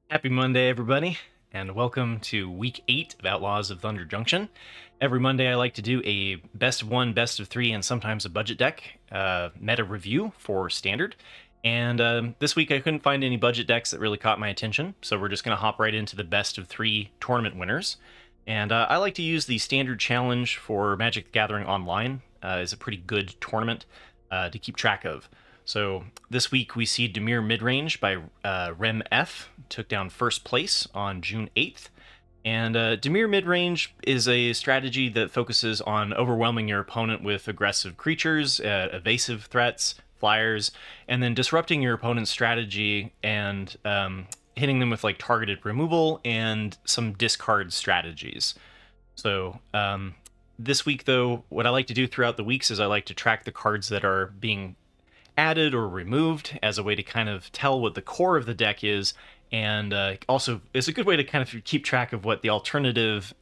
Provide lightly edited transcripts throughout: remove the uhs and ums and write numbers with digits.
Happy Monday, everybody, and welcome to Week 8 of Outlaws of Thunder Junction. Every Monday I like to do a best of 1, best of 3, and sometimes a budget deck meta review for Standard. And this week I couldn't find any budget decks that really caught my attention, so we're just going to hop right into the best of 3 tournament winners. And I like to use the Standard Challenge for Magic the Gathering Online. It's a pretty good tournament to keep track of. So this week we see Dimir Midrange by Rem F took down first place on June 8th. And Dimir Midrange is a strategy that focuses on overwhelming your opponent with aggressive creatures, evasive threats, flyers, and then disrupting your opponent's strategy and hitting them with like targeted removal and some discard strategies. So this week though, what I like to do throughout the weeks is I like to track the cards that are being added or removed as a way to kind of tell what the core of the deck is, and also it's a good way to kind of keep track of what the alternative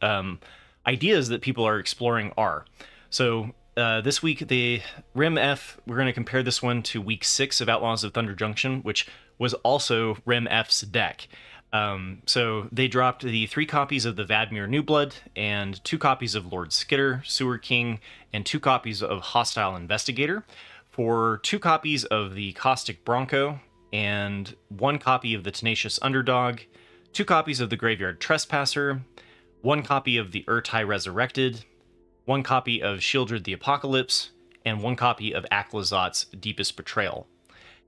ideas that people are exploring are. So this week, the Rem F, we're going to compare this one to Week 6 of Outlaws of Thunder Junction, which was also Rem F's deck. So they dropped the 3 copies of the Vadmir Newblood, and 2 copies of Lord Skitter, Sewer King, and 2 copies of Hostile Investigator, for 2 copies of the Caustic Bronco, and 1 copy of the Tenacious Underdog, 2 copies of the Graveyard Trespasser, 1 copy of the Urtai Resurrected, 1 copy of Shieldred the Apocalypse, and 1 copy of Aklazot's Deepest Betrayal.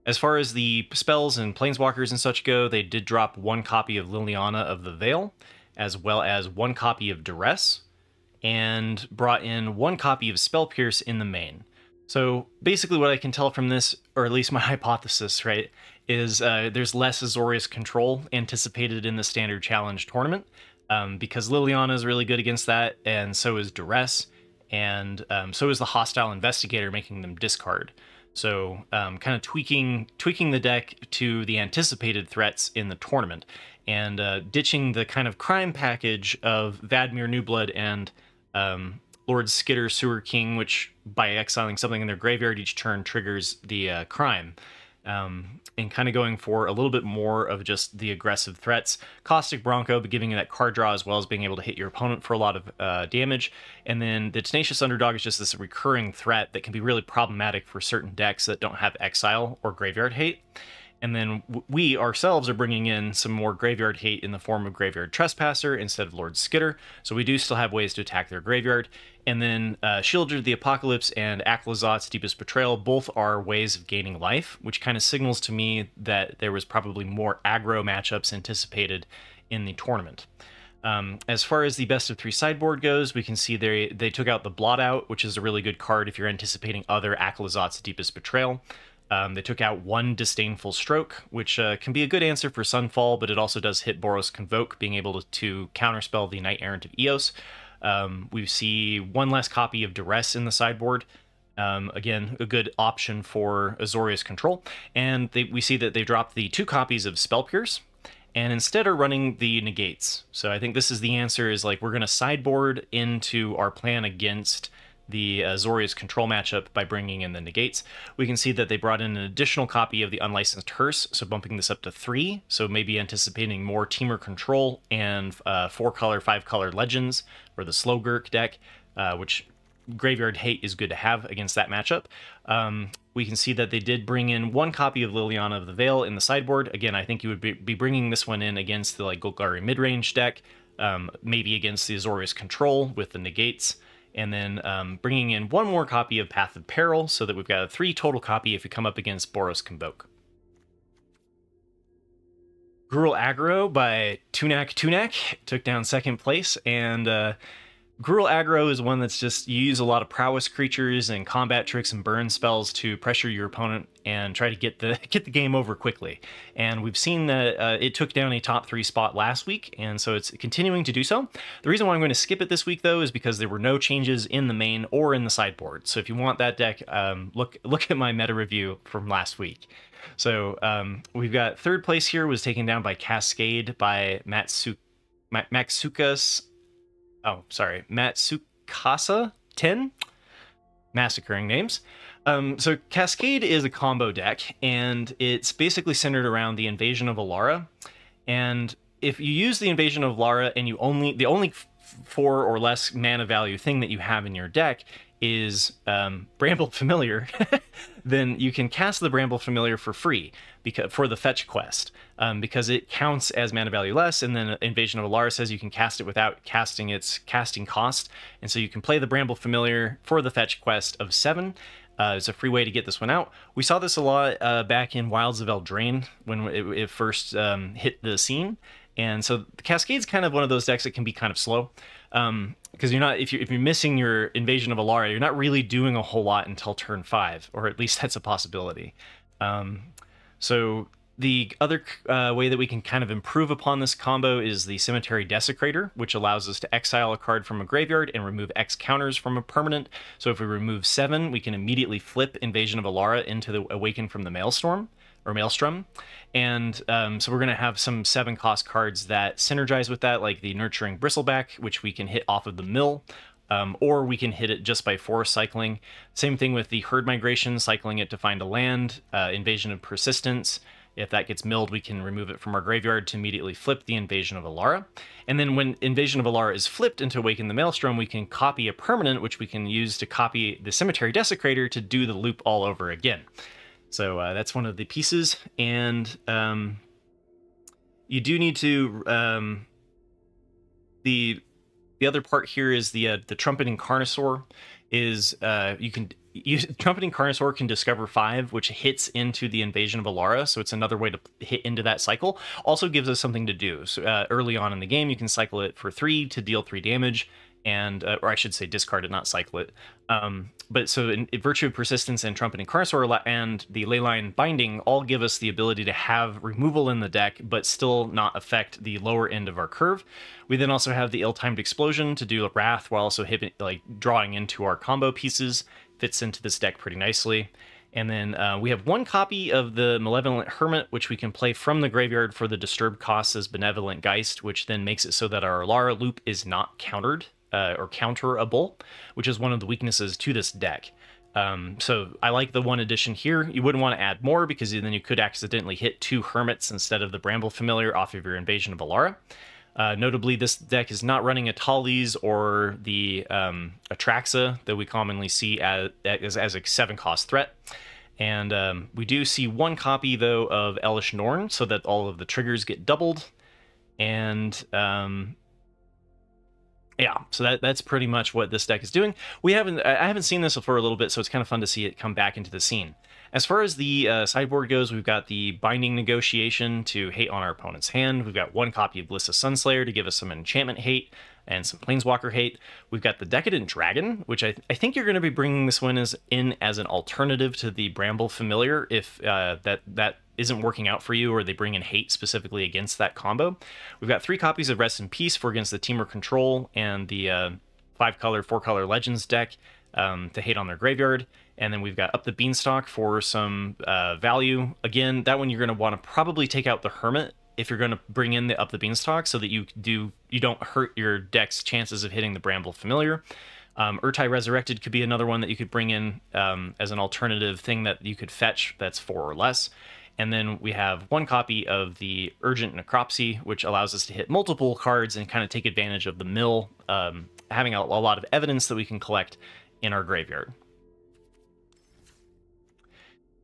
As far as the spells and planeswalkers and such go, they did drop 1 copy of Liliana of the Veil, as well as 1 copy of Duress, and brought in 1 copy of Spell Pierce in the main. So basically what I can tell from this, or at least my hypothesis, right, is there's less Azorius Control anticipated in the Standard Challenge tournament, because Liliana is really good against that, and so is Duress, and so is the Hostile Investigator, making them discard. So kind of tweaking the deck to the anticipated threats in the tournament, and ditching the kind of crime package of Vadmir Newblood and Lord Skitter, Sewer King, which by exiling something in their graveyard each turn triggers the crime, and kind of going for a little bit more of just the aggressive threats. Caustic Bronco, but giving you that card draw as well as being able to hit your opponent for a lot of damage. And then the Tenacious Underdog is just this recurring threat that can be really problematic for certain decks that don't have exile or graveyard hate. And then we ourselves are bringing in some more graveyard hate in the form of Graveyard Trespasser instead of Lord Skitter, so we do still have ways to attack their graveyard. And then Shieldred the Apocalypse and Aklazot's Deepest Betrayal both are ways of gaining life, which kind of signals to me that there was probably more aggro matchups anticipated in the tournament. As far as the best of 3 sideboard goes, we can see they took out the Blot Out, which is a really good card if you're anticipating other Aklazot's Deepest Betrayal. They took out 1 Disdainful Stroke, which can be a good answer for Sunfall, but it also does hit Boros Convoke, being able to counterspell the Knight Errant of Eos. We see 1 less copy of Duress in the sideboard. Again, a good option for Azorius Control. And we see that they dropped the 2 copies of Spell Pierce, and instead are running the negates. So I think this is the answer, is like we're going to sideboard into our plan against the Azorius Control matchup by bringing in the negates. We can see that they brought in an additional copy of the Unlicensed Hearse, so bumping this up to 3, so maybe anticipating more Teamer Control and 4-color, 5-color Legends, or the Slowgurk deck, which Graveyard Hate is good to have against that matchup. We can see that they did bring in 1 copy of Liliana of the Veil in the sideboard. Again, I think you would be bringing this one in against the like Golgari Midrange deck, maybe against the Azorius Control with the negates, and then bringing in 1 more copy of Path of Peril, so that we've got a 3 total copy if we come up against Boros Convoke. Gruul Aggro by Tunak took down 2nd place, and Gruul Aggro is one that's just, you use a lot of prowess creatures and combat tricks and burn spells to pressure your opponent and try to get the game over quickly. And we've seen that it took down a top 3 spot last week, and so it's continuing to do so. The reason why I'm going to skip it this week though is because there were no changes in the main or in the sideboard. So if you want that deck, look at my meta review from last week. So we've got 3rd place here was taken down by Cascade by Matsukasa 10? Massacring names. So Cascade is a combo deck, and it's basically centered around the Invasion of Alara, And if you use the Invasion of Alara and the only 4 or less mana value thing that you have in your deck is Bramble Familiar, then you can cast the Bramble Familiar for free for the fetch quest, because it counts as mana value less, and then Invasion of Alara says you can cast it without casting its casting cost, and so you can play the Bramble Familiar for the fetch quest of 7. It's a free way to get this one out. We saw this a lot back in Wilds of Eldraine when it first hit the scene. And so the Cascade's kind of one of those decks that can be kind of slow, because if you're missing your Invasion of Alara, you're not really doing a whole lot until turn 5, or at least that's a possibility. So the other way that we can kind of improve upon this combo is the Cemetery Desecrator, which allows us to exile a card from a graveyard and remove X counters from a permanent. So if we remove 7, we can immediately flip Invasion of Alara into the Awaken from the Maelstrom. And so we're going to have some 7-cost cards that synergize with that, like the Nurturing Bristleback, which we can hit off of the mill, or we can hit it just by forest cycling. Same thing with the Herd Migration, cycling it to find a land, Invasion of Persistence. If that gets milled, we can remove it from our graveyard to immediately flip the Invasion of Alara. And then when Invasion of Alara is flipped into Awaken the Maelstrom, we can copy a permanent, which we can use to copy the Cemetery Desecrator to do the loop all over again. So that's one of the pieces, and you do need to. The other part here is the Trumpeting Carnosaur. Trumpeting Carnosaur can discover 5, which hits into the Invasion of Alara, so it's another way to hit into that cycle. Also gives us something to do. So early on in the game, you can cycle it for 3 to deal 3 damage. And, or I should say discard it, not cycle it. But so in Virtue of Persistence and Trumpeting Carnosaur and the Leyline Binding all give us the ability to have removal in the deck, but still not affect the lower end of our curve. We then also have the Ill-Timed Explosion to do Wrath while also drawing into our combo pieces. Fits into this deck pretty nicely. And then we have 1 copy of the Malevolent Hermit, which we can play from the graveyard for the disturbed costs as Benevolent Geist, which then makes it so that our Alara loop is not countered. Or counterable, which is one of the weaknesses to this deck. So I like the 1 addition here. You wouldn't want to add more, because then you could accidentally hit 2 Hermits instead of the Bramble Familiar off of your Invasion of Alara. Notably, this deck is not running Atalis or the Atraxa that we commonly see as a 7-cost threat. And we do see 1 copy, though, of Elish Norn, so that all of the triggers get doubled. And yeah, so that's pretty much what this deck is doing. I haven't seen this for a little bit, so it's kind of fun to see it come back into the scene. As far as the sideboard goes, we've got the Binding Negotiation to hate on our opponent's hand. We've got 1 copy of Blissa Sunslayer to give us some enchantment hate and some Planeswalker hate. We've got the Decadent Dragon, which I think you're going to be bringing this one in as an alternative to the Bramble Familiar if that isn't working out for you, or they bring in hate specifically against that combo. We've got 3 copies of Rest in Peace for against the Temur Control and the 5-color, 4-color Legends deck to hate on their graveyard. And then we've got Up the Beanstalk for some value. Again, that one you're going to want to probably take out the Hermit if you're going to bring in the Up the Beanstalk, so that you don't hurt your deck's chances of hitting the Bramble Familiar. Urtai Resurrected could be another one that you could bring in as an alternative thing that you could fetch that's 4 or less. And then we have 1 copy of the Urgent Necropsy, which allows us to hit multiple cards and kind of take advantage of the mill, having a lot of evidence that we can collect in our graveyard.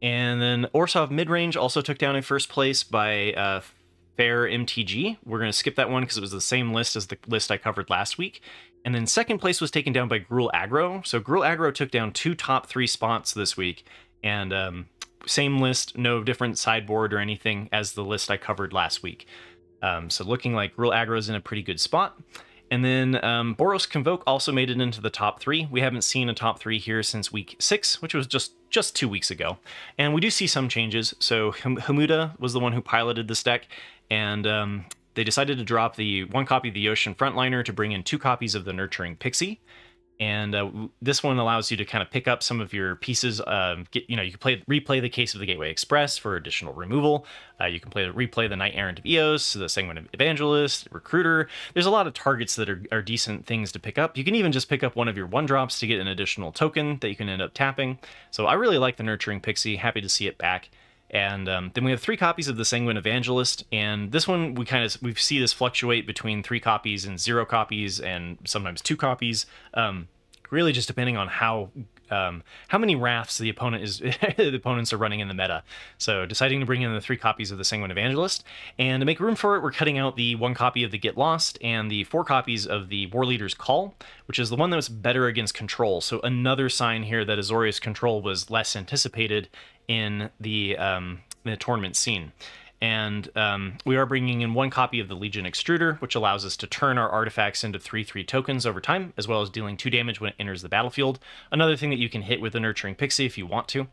And then Orsov Midrange also took down in first place by Fair MTG. We're going to skip that one because it was the same list as the list I covered last week. And then second place was taken down by Gruul Aggro. So Gruul Aggro took down 2 top 3 spots this week. And same list, no different sideboard or anything as the list I covered last week. So looking like Gruul Aggro is in a pretty good spot. And then Boros Convoke also made it into the top 3. We haven't seen a top 3 here since week 6, which was just 2 weeks ago. And we do see some changes. So Hamuda was the one who piloted this deck, and they decided to drop the 1 copy of the Ocean Frontliner to bring in 2 copies of the Nurturing Pixie. And this one allows you to kind of pick up some of your pieces. You can replay the Case of the Gateway Express for additional removal. You can replay the Knight Errant of Eos, the Sanguine Evangelist, Recruiter. There's a lot of targets that are decent things to pick up. You can even just pick up one of your 1-drops to get an additional token that you can end up tapping. So I really like the Nurturing Pixie. Happy to see it back. And then we have 3 copies of the Sanguine Evangelist, and this one we see this fluctuate between 3 copies and 0 copies, and sometimes 2 copies, really just depending on how many wraths the opponents are running in the meta. So deciding to bring in the 3 copies of the Sanguine Evangelist, and to make room for it, we're cutting out the 1 copy of the Get Lost and the 4 copies of the War Leader's Call, which is the one that was better against control. So another sign here that Azorius Control was less anticipated in the tournament scene. And we are bringing in 1 copy of the Legion Extruder, which allows us to turn our artifacts into 3/3 tokens over time, as well as dealing 2 damage when it enters the battlefield. Another thing that you can hit with the Nurturing Pixie if you want to.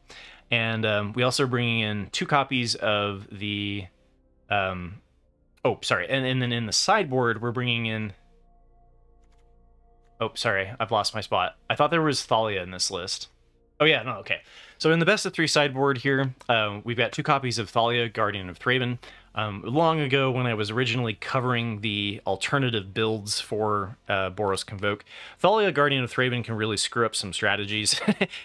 And we also are bringing in 2 copies of the... and then in the sideboard, we're bringing in... Oh, sorry, I've lost my spot. I thought there was Thalia in this list. Oh yeah, no, okay. So in the best of 3 sideboard here, we've got 2 copies of Thalia, Guardian of Thraben. Long ago, when I was originally covering the alternative builds for Boros Convoke, Thalia, Guardian of Thraben can really screw up some strategies,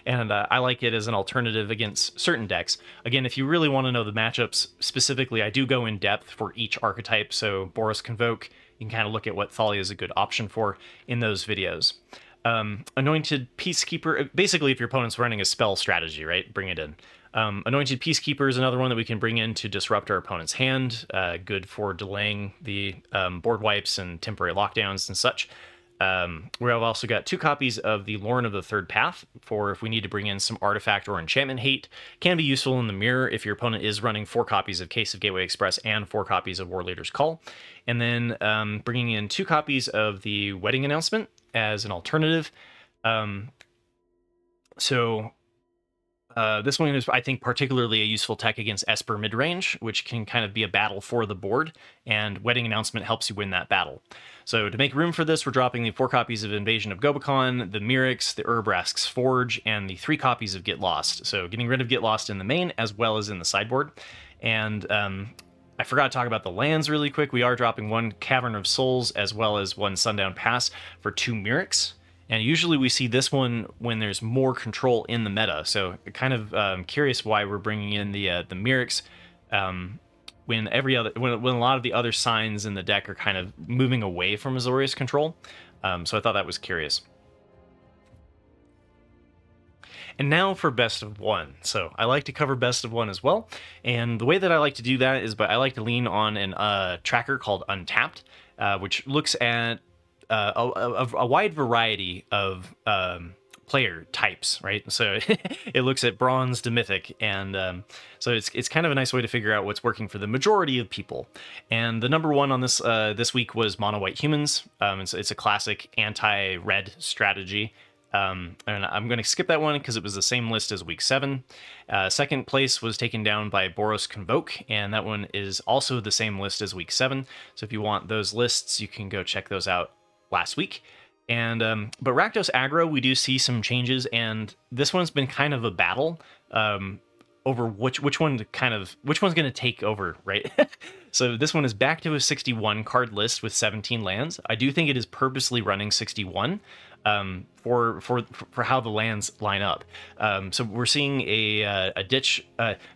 and I like it as an alternative against certain decks. Again, if you really want to know the matchups specifically, I do go in depth for each archetype, so Boros Convoke, you can kind of look at what Thalia is a good option for in those videos. Anointed Peacekeeper, basically if your opponent's running a spell strategy, right, bring it in. Anointed Peacekeeper is another one that we can bring in to disrupt our opponent's hand, good for delaying the board wipes and temporary lockdowns and such. We have also got 2 copies of the Lorn of the Third Path for if we need to bring in some artifact or enchantment hate. Can be useful in the mirror if your opponent is running 4 copies of Case of Gateway Express and 4 copies of War Leader's Call. And then bringing in 2 copies of the Wedding Announcement as an alternative. This one is, I think, particularly a useful tech against Esper Midrange, which can kind of be a battle for the board, and Wedding Announcement helps you win that battle. So to make room for this, we're dropping the 4 copies of Invasion of Gobakon, the Mirix, the Urbrask's Forge, and the 3 copies of Get Lost. So getting rid of Get Lost in the main, as well as in the sideboard. And I forgot to talk about the lands really quick. We are dropping 1 Cavern of Souls, as well as 1 Sundown Pass for 2 Mirix. And usually we see this one when there's more control in the meta. So kind of curious why we're bringing in the Mirix when a lot of the other signs in the deck are kind of moving away from Azorius Control. So I thought that was curious. And now for best of 1. So I like to cover best of 1 as well. And the way that I like to do that is I like to lean on a tracker called Untapped, which looks at a wide variety of player types, right? So it looks at bronze to mythic, and so it's kind of a nice way to figure out what's working for the majority of people. And the number 1 on this this week was Mono White Humans. It's a classic anti-red strategy. And I'm going to skip that one because it was the same list as week 7. Second place was taken down by Boros Convoke, and that one is also the same list as week 7. So if you want those lists, you can go check those out last week. And but Rakdos Aggro, we do see some changes, and this one's been kind of a battle over which one's going to take over, right? So this one is back to a 61 card list with 17 lands. I do think it is purposely running 61 for how the lands line up. So we're seeing a ditch.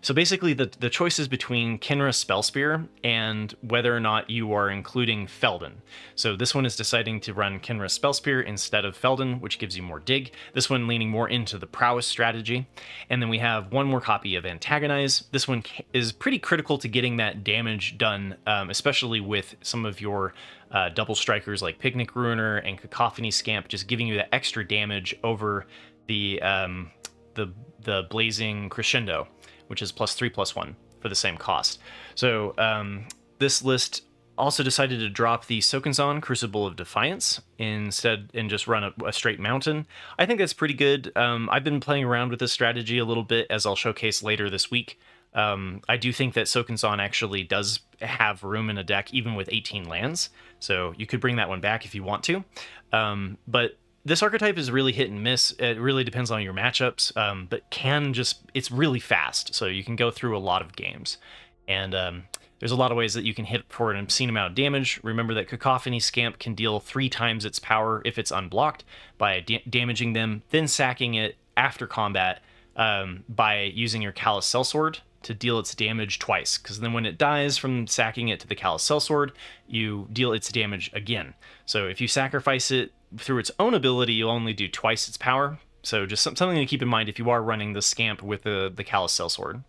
So basically the choice is between Kinra Spellspear and whether or not you are including Feldon. So this one is deciding to run Kinra Spellspear instead of Feldon, which gives you more dig. This one leaning more into the Prowess strategy. And then we have 1 more copy of Antagonize. This one is pretty critical to getting that damage done, especially with some of your double strikers like Picnic Ruiner and Cacophony Scamp, just giving you that extra damage over the Blazing Crescendo, which is +3/+1 for the same cost. So this list also decided to drop the Sokenzan Crucible of Defiance instead and just run a straight mountain. I think that's pretty good. I've been playing around with this strategy a little bit, as I'll showcase later this week. I do think that Sokenzan actually does have room in a deck even with 18 lands, so you could bring that one back if you want to. But this archetype is really hit and miss. It really depends on your matchups, but it's really fast, so you can go through a lot of games. And there's a lot of ways that you can hit for an obscene amount of damage. Remember that Cacophony Scamp can deal 3 times its power if it's unblocked by damaging them, then sacking it after combat by using your Callous Sellsword to deal its damage twice, because then when it dies from sacking it to the Callous Sellsword, you deal its damage again. So if you sacrifice it through its own ability, you'll only do twice its power. So just something to keep in mind if you are running the Scamp with the Callous Sellsword.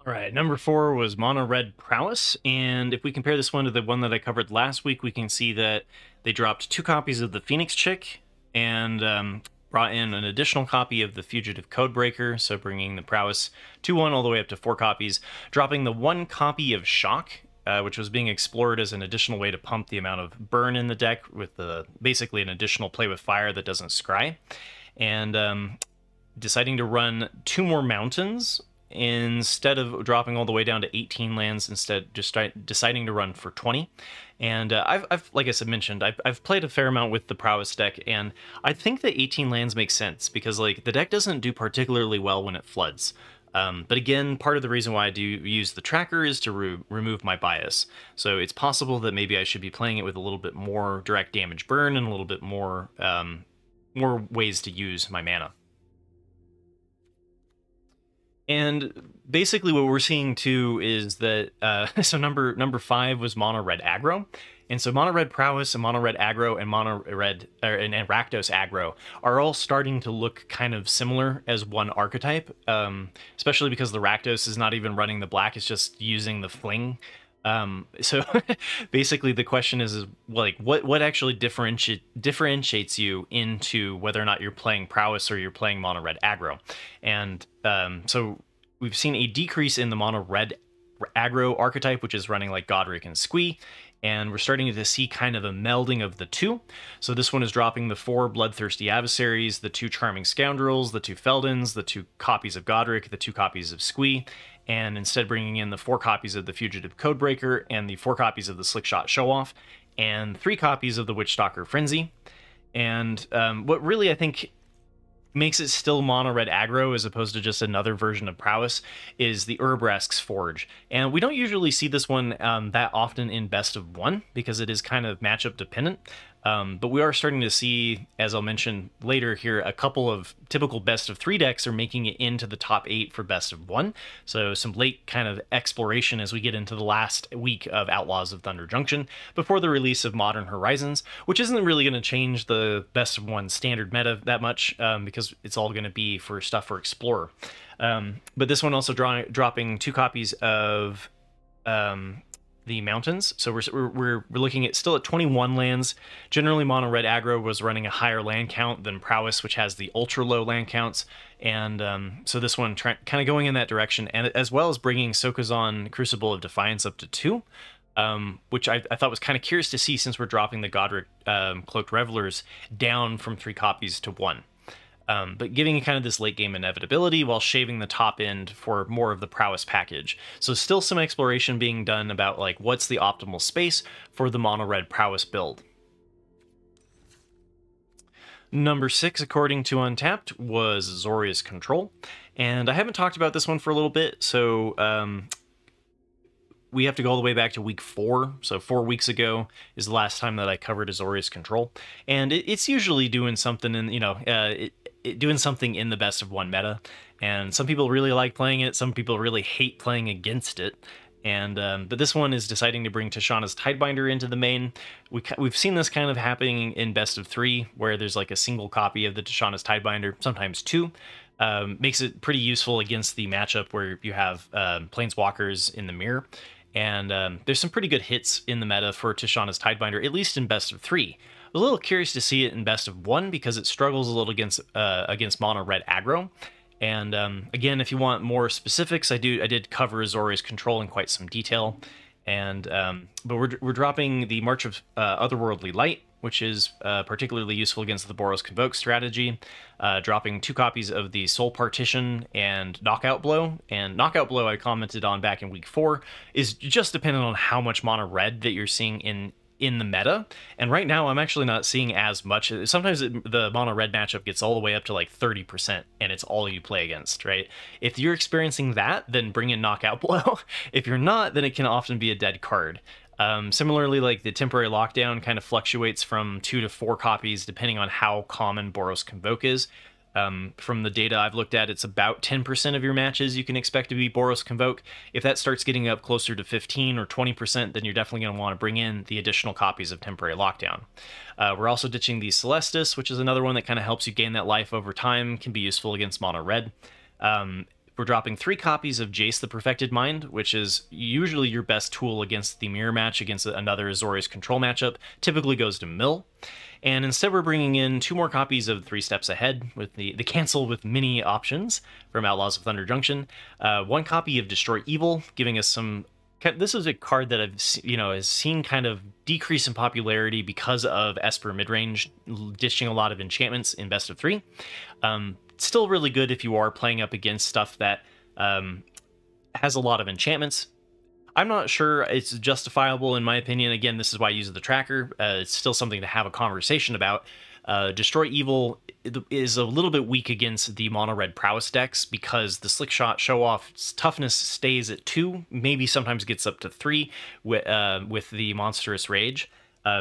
All right, number 4 was Mono Red Prowess, and if we compare this one to the one that I covered last week, we can see that they dropped 2 copies of the Phoenix Chick and brought in an additional copy of the Fugitive Codebreaker, so bringing the Prowess to 1 all the way up to 4 copies, dropping the 1 copy of Shock, which was being explored as an additional way to pump the amount of burn in the deck with basically an additional play with fire that doesn't scry, and deciding to run 2 more mountains instead of dropping all the way down to 18 lands, instead just deciding to run for 20. And I've like I said, mentioned, I've played a fair amount with the Prowess deck, and I think that 18 lands makes sense because like the deck doesn't do particularly well when it floods. But again, part of the reason why I do use the tracker is to remove my bias. So it's possible that maybe I should be playing it with a little bit more direct damage burn and a little bit more ways to use my mana. And basically what we're seeing too is that, so number 5 was Mono Red Aggro. And so Mono Red Prowess and Mono Red Aggro and Mono Red, and Rakdos Aggro are all starting to look kind of similar as one archetype, especially because the Rakdos is not even running the black, it's just using the fling. So basically the question is like, what actually differentiates you into whether or not you're playing Prowess or you're playing Mono Red Aggro? And so we've seen a decrease in the Mono Red Aggro archetype, which is running like Godric and Squee, and we're starting to see kind of a melding of the two. So this one is dropping the 4 Bloodthirsty Adversaries, the 2 Charming Scoundrels, the 2 Feldons, the 2 copies of Godric, the 2 copies of Squee, and instead bringing in the 4 copies of the Fugitive Codebreaker and the 4 copies of the Slickshot Show-Off and 3 copies of the Witchstalker Frenzy. And what really I think makes it still Mono Red Aggro as opposed to just another version of Prowess is the Urbresk's Forge. And we don't usually see this one that often in Best of 1 because it is kind of matchup dependent. But we are starting to see, as I'll mention later here, a couple of typical Best of 3 decks are making it into the top 8 for Best of 1. So some late kind of exploration as we get into the last week of Outlaws of Thunder Junction before the release of Modern Horizons, which isn't really going to change the Best of 1 standard meta that much because it's all going to be for stuff for Explorer. But this one also dropping 2 copies of the mountains, so we're looking at still at 21 lands. Generally, Mono Red Aggro was running a higher land count than Prowess, which has the ultra low land counts, and so this one kind of going in that direction, and as well as bringing Sokuzan Crucible of Defiance up to 2, which I thought was kind of curious to see since we're dropping the Godric Cloaked Revelers down from 3 copies to 1. But giving kind of this late game inevitability while shaving the top end for more of the Prowess package. So still some exploration being done about like what's the optimal space for the Mono Red Prowess build. Number 6, according to Untapped, was Azorius Control. And I haven't talked about this one for a little bit, so we have to go all the way back to week 4. So 4 weeks ago is the last time that I covered Azorius Control. And it's usually doing something in, doing something in the Best of 1 meta, and some people really like playing it, some people really hate playing against it, and but this one is deciding to bring Tishana's Tidebinder into the main. We've seen this kind of happening in Best of 3, where there's like a single copy of the Tishana's Tidebinder, sometimes 2. Makes it pretty useful against the matchup where you have Planeswalkers in the mirror, and there's some pretty good hits in the meta for Tishana's Tidebinder, at least in Best of 3. I was a little curious to see it in Best of 1 because it struggles a little against Mono Red Aggro. And again, if you want more specifics, I did cover Azorius Control in quite some detail. And but we're dropping the March of Otherworldly Light, which is particularly useful against the Boros Convoke strategy. Dropping 2 copies of the Soul Partition and Knockout Blow. And Knockout Blow I commented on back in week 4 is just dependent on how much mono red that you're seeing in the meta, and right now I'm actually not seeing as much. Sometimes the mono red matchup gets all the way up to like 30%, and it's all you play against, right? If you're experiencing that, then bring in Knockout Blow. If you're not, then it can often be a dead card. Similarly, like the Temporary Lockdown kind of fluctuates from 2 to 4 copies depending on how common Boros Convoke is. From the data I've looked at, it's about 10% of your matches you can expect to be Boros Convoke. If that starts getting up closer to 15 or 20%, then you're definitely going to want to bring in the additional copies of Temporary Lockdown. We're also ditching the Celestis, which is another one that kind of helps you gain that life over time, can be useful against mono red. We're dropping 3 copies of Jace the Perfected Mind, which is usually your best tool against the mirror match against another Azorius Control matchup. Typically goes to mill. And instead we're bringing in 2 more copies of 3 Steps Ahead with the cancel with mini options from Outlaws of Thunder Junction. 1 copy of Destroy Evil, giving us some... This is a card that I've has seen kind of decrease in popularity because of Esper Midrange ditching a lot of enchantments in best of 3. Still really good if you are playing up against stuff that has a lot of enchantments. I'm not sure it's justifiable in my opinion. Again, this is why I use the tracker. It's still something to have a conversation about. Destroy Evil is a little bit weak against the mono red Prowess decks because the Slickshot Show-Off's toughness stays at 2, maybe sometimes gets up to 3 with the Monstrous Rage.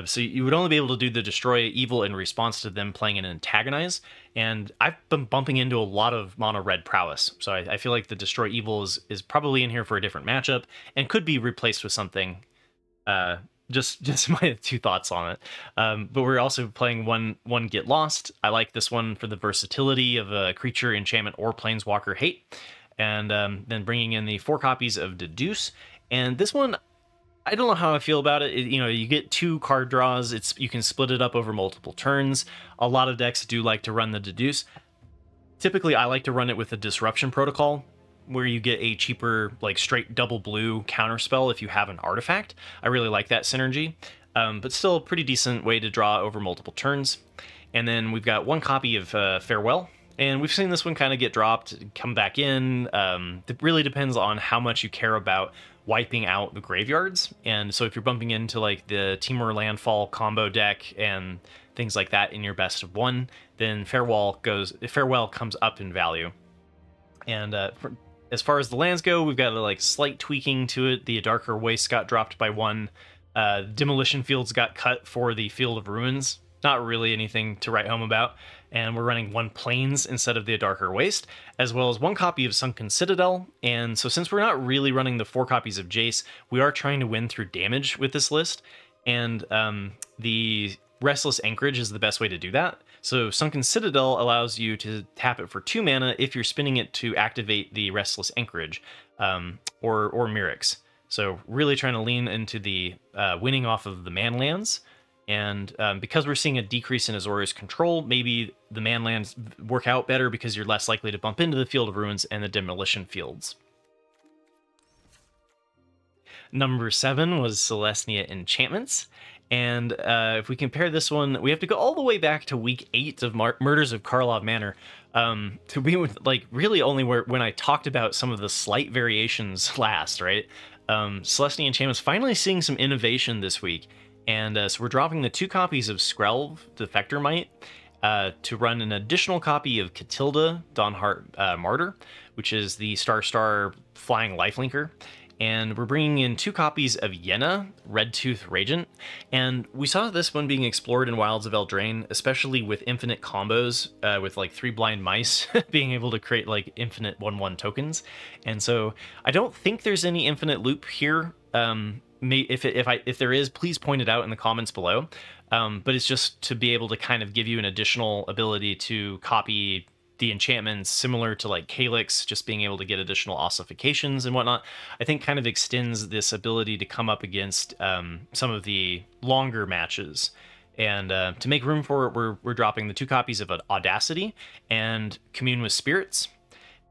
So you would only be able to do the Destroy Evil in response to them playing an Antagonize, and I've been bumping into a lot of mono red Prowess, so I feel like the Destroy Evil is probably in here for a different matchup and could be replaced with something. Just my 2 thoughts on it. But we're also playing one Get Lost. I like this one for the versatility of a creature, enchantment, or planeswalker hate, and then bringing in the 4 copies of Deduce, and this one, I don't know how I feel about it. You get 2 card draws. You can split it up over multiple turns. A lot of decks do like to run the Deduce. Typically, I like to run it with a Disruption Protocol, where you get a cheaper, like, straight double blue counterspell if you have an artifact. I really like that synergy, but still a pretty decent way to draw over multiple turns. And then we've got 1 copy of Farewell, and we've seen this one kind of get dropped, come back in. It really depends on how much you care about wiping out the graveyards, and so if you're bumping into like the Temur Landfall combo deck and things like that in your best of 1, then Farewell comes up in value. And as far as the lands go, we've got a like slight tweaking to it. The Darker Waste got dropped by 1. Demolition Fields got cut for the Field of Ruins. Not really anything to write home about. And we're running 1 Plains instead of the Darker Waste, as well as 1 copy of Sunken Citadel. And so since we're not really running the 4 copies of Jace, we are trying to win through damage with this list. And the Restless Anchorage is the best way to do that. So Sunken Citadel allows you to tap it for 2 mana if you're spinning it to activate the Restless Anchorage, or Mirrex. So really trying to lean into the winning off of the man lands. And because we're seeing a decrease in Azorius Control, maybe the man lands work out better because you're less likely to bump into the Field of Ruins and the Demolition Fields. Number 7 was Selesnya Enchantments. And if we compare this one, we have to go all the way back to week 8 of Murders of Karlov Manor to be with, like, really only when I talked about some of the slight variations last, right? Selesnya Enchantments finally seeing some innovation this week. And so we're dropping the 2 copies of Skrelv, Defector Might, to run an additional copy of Catilda, Dawnheart Martyr, which is the Star Flying Lifelinker. And we're bringing in 2 copies of Yenna, Redtooth Regent. And we saw this one being explored in Wilds of Eldraine, especially with infinite combos, with like 3 Blind Mice being able to create like infinite 1/1 tokens. And so I don't think there's any infinite loop here. If there is, please point it out in the comments below. But it's just to be able to kind of give you an additional ability to copy the enchantments, similar to like Calyx, just being able to get additional ossifications and whatnot. I think kind of extends this ability to come up against some of the longer matches. And to make room for it, we're dropping the 2 copies of Audacity and Commune with Spirits,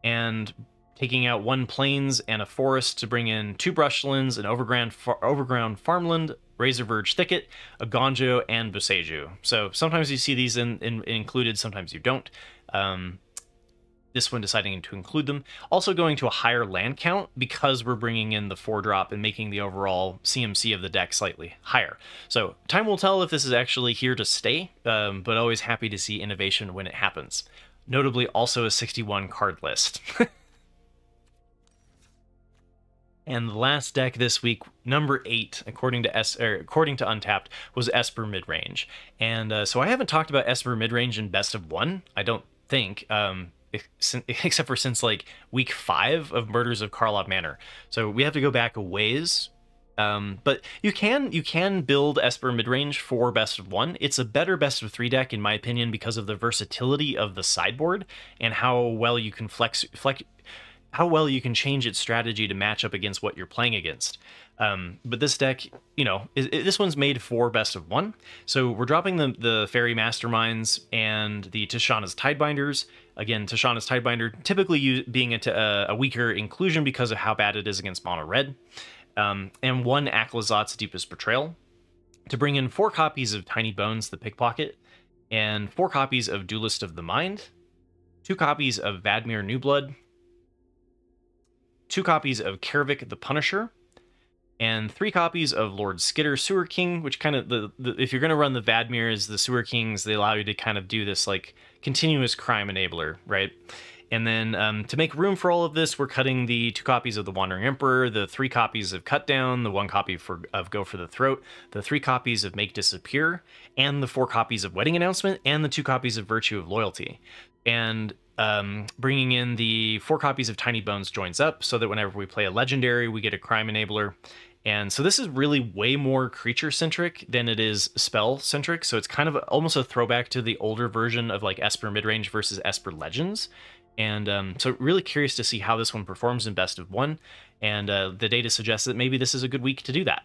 and taking out 1 Plains and a Forest to bring in 2 Brushlands, an Overground Farmland, Razor Verge Thicket, a Gonjo, and Boseiju. So sometimes you see these included, sometimes you don't. This one deciding to include them. Also going to a higher land count because we're bringing in the 4-drop and making the overall CMC of the deck slightly higher. So time will tell if this is actually here to stay, but always happy to see innovation when it happens. Notably also a 61 card list. And the last deck this week, number 8, according to Untapped, was Esper Midrange. And so I haven't talked about Esper Midrange in Best of 1. I don't think, except for since like week 5 of Murders of Karlov Manor. So we have to go back a ways. But you can build Esper Midrange for best of 1. It's a better best of 3 deck in my opinion because of the versatility of the sideboard and how well you can how well you can change its strategy to match up against what you're playing against. But this deck, you know, this one's made for best of 1. So we're dropping the Fairy Masterminds and the Tishana's Tidebinders. Again, Tishana's Tidebinder typically being a weaker inclusion because of how bad it is against mono red. And 1 Aklazot's Deepest Betrayal, to bring in 4 copies of Tiny Bones the Pickpocket, and 4 copies of Duelist of the Mind, 2 copies of Vadmir Newblood, 2 copies of Karavik the Punisher, and 3 copies of Lord Skitter Sewer King, which kind of, if you're going to run the Vadmirs, the Sewer Kings, they allow you to kind of do this like continuous crime enabler, right? And then to make room for all of this, we're cutting the 2 copies of the Wandering Emperor, the 3 copies of Cut Down, the 1 copy of Go for the Throat, the 3 copies of Make Disappear, and the 4 copies of Wedding Announcement, and the 2 copies of Virtue of Loyalty. And bringing in the 4 copies of Tiny Bones joins up so that whenever we play a legendary, we get a crime enabler. And so this is really way more creature-centric than it is spell-centric. So it's kind of almost a throwback to the older version of like Esper Midrange versus Esper Legends. And so really curious to see how this one performs in best of 1. And the data suggests that maybe this is a good week to do that.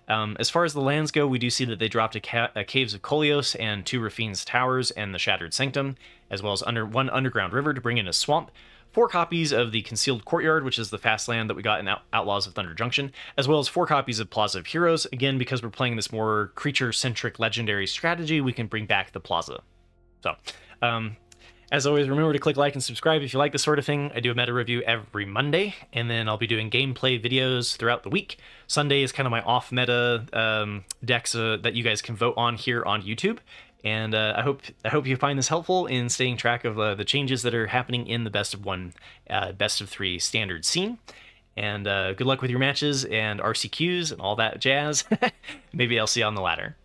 As far as the lands go, we do see that they dropped a Caves of Kolios and 2 Rafine's Towers and the Shattered Sanctum, as well as 1 Underground River to bring in a Swamp, 4 copies of the Concealed Courtyard, which is the fast land that we got in Outlaws of Thunder Junction, as well as 4 copies of Plaza of Heroes. Again, because we're playing this more creature-centric legendary strategy, we can bring back the Plaza. So, as always, remember to click like and subscribe if you like this sort of thing. I do a meta review every Monday, and then I'll be doing gameplay videos throughout the week. Sunday is kind of my off-meta decks that you guys can vote on here on YouTube. And I hope you find this helpful in staying track of the changes that are happening in the best of 1, best of 3 standard scene. And good luck with your matches and RCQs and all that jazz. Maybe I'll see you on the ladder.